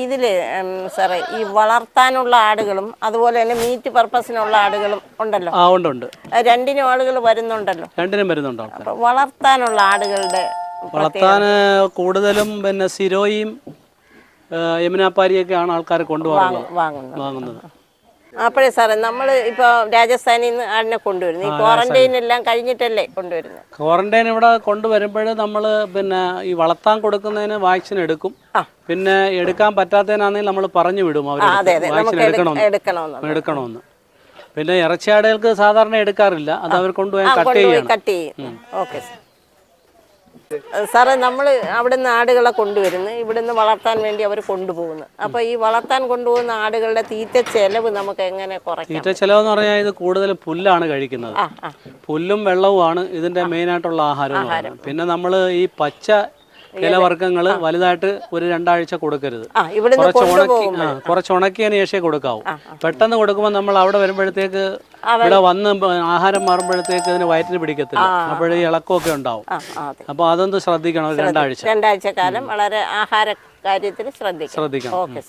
ഇതില് സാറേ ഈ വളർത്താനുള്ള ആടുകളും അതുപോലെ തന്നെ മീറ്റ് പർപ്പസിനുള്ള ആടുകളും ഉണ്ടല്ലോ. ഉണ്ട്. രണ്ടിനും ആളുകൾ വരുന്നുണ്ടല്ലോ. രണ്ടിനും വരുന്നുണ്ടോ? വളർത്താനുള്ള ആടുകളുടെ വളർത്താൻ കൂടുതലും പിന്നെ സിരോയും യമുനാപ്പാരിയൊക്കെയാണ് ആൾക്കാർ വാങ്ങുന്നത്. അപ്പോഴേ സാറേ നമ്മൾ ഇപ്പോൾ രാജസ്ഥാനിൽ നിന്ന് ആടിനെ കൊണ്ടുവരുന്നു. ഈ ക്വാറന്റൈൻ എല്ലാം കഴിഞ്ഞിട്ടല്ലേ കൊണ്ടുവരുന്നത്? ക്വാറന്റൈൻ ഇവിടെ കൊണ്ടുവരുമ്പോൾ നമ്മൾ പിന്നെ ഈ വളർത്താൻ കൊടുക്കുന്നതിന് വാക്സിൻ എടുക്കും. പിന്നെ എടുക്കാൻ പറ്റാത്തതിനാണെങ്കിൽ നമ്മൾ പറഞ്ഞു വിടും അവർ വാക്സിൻ എടുക്കണമെന്ന്. പിന്നെ ഇറച്ചിയാടുകൾക്ക് സാധാരണ എടുക്കാറില്ല, അത് അവർ കൊണ്ടുപോയി കട്ട് ചെയ്യും. ഓക്കെ സാറേ, നമ്മൾ അവിടുന്ന് ആടുകളെ കൊണ്ടുവരുന്നു, ഇവിടുന്ന് വളർത്താൻ വേണ്ടി അവർ കൊണ്ടുപോകുന്നു. അപ്പോൾ ഈ വളർത്താൻ കൊണ്ടുപോകുന്ന ആടുകളുടെ തീറ്റ ചെലവ് നമുക്ക് എങ്ങനെ കുറയ്ക്കാം? തീറ്റ ചെലവ് എന്ന് പറഞ്ഞാൽ ഇത് കൂടുതൽ പുല്ലാണ് കഴിക്കുന്നത്. പുല്ലും വെള്ളവുമാണ് ഇതിന്റെ മെയിനായിട്ടുള്ള ആഹാരം. പിന്നെ നമ്മൾ ഈ പച്ച ഇലവർഗ്ഗങ്ങൾ വലുതായിട്ട് ഒരു 2 ആഴ്ച കൊടുക്കരുത്. കുറച്ച് ഉണക്കിയതിന് ശേഷമേ കൊടുക്കാവൂ. പെട്ടെന്ന് കൊടുക്കുമ്പോൾ നമ്മൾ അവിടെ വരുമ്പോഴത്തേക്ക് ഇവിടെ വന്ന് ആഹാരം മാറുമ്പോഴത്തേക്ക് ഇതിന് വയറ്റിന് പിടിക്കത്തില്ല, അപ്പോഴേ ഇളക്കമൊക്കെ ഉണ്ടാവും. അപ്പോൾ അതൊന്ന് ശ്രദ്ധിക്കണം. 2 ആഴ്ച കാലം വളരെ ആഹാര കാര്യത്തിൽ ശ്രദ്ധിക്കണം. ഓക്കെ.